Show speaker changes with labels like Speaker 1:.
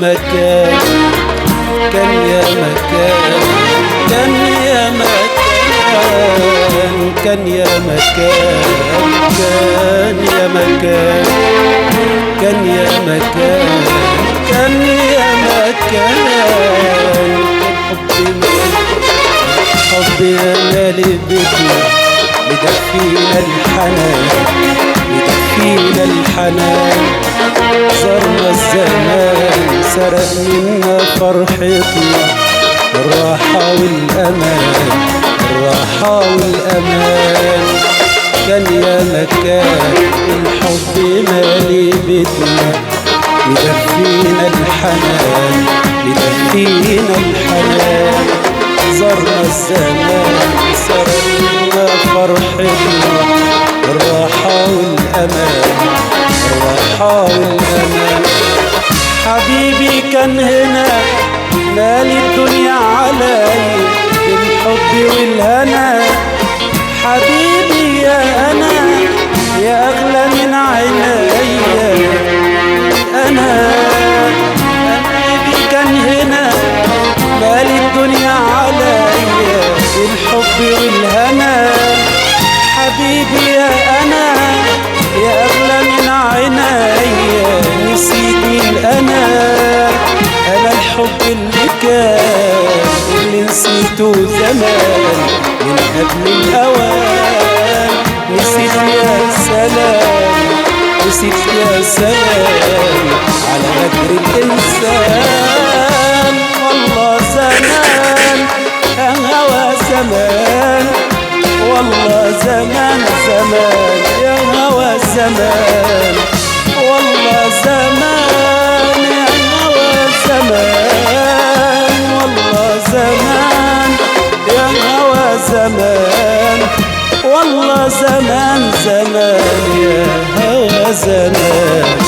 Speaker 1: مكان، كان يا مكان، كان يا مكان، كان يا مكان، كان يا مكان، كان يا مكان، كان يا مكان. حبي مالي بيتنا، مدفينا الحنان، مدفينا الحنان. زرنا الزمان سرق منا فرحتنا، الراحة والأمان، الراحة والأمان. كان يا مكان الحب مالي بيتنا، مدفينا الحنان، مدفينا الحنان. زرنا الزمان سرق منا فرحتنا، الراحة والأمان، الراحة والأمان. حبيبي كان هنا مالي الدنيا علي بالحب والهنا. حبيبي يا أنا يا أغلى من عينيا أنا. حبيبي كان هنا مالي الدنيا علي بالحب والهنا. حبيبي يا أنا يا أغلى من عينيا. نسيت مين أنا الحب اللي كان، اللي نسيته زمان من قبل الأوان. نسيت يا سلام، نسيت يا سلام على غدر الإنسان. والله زمان هوى زمان، والله زمان زمان يا هوى زمان. والله زمان يا هوى زمان، والله زمان يا هوى زمان. والله زمان زمان يا هوى زمان.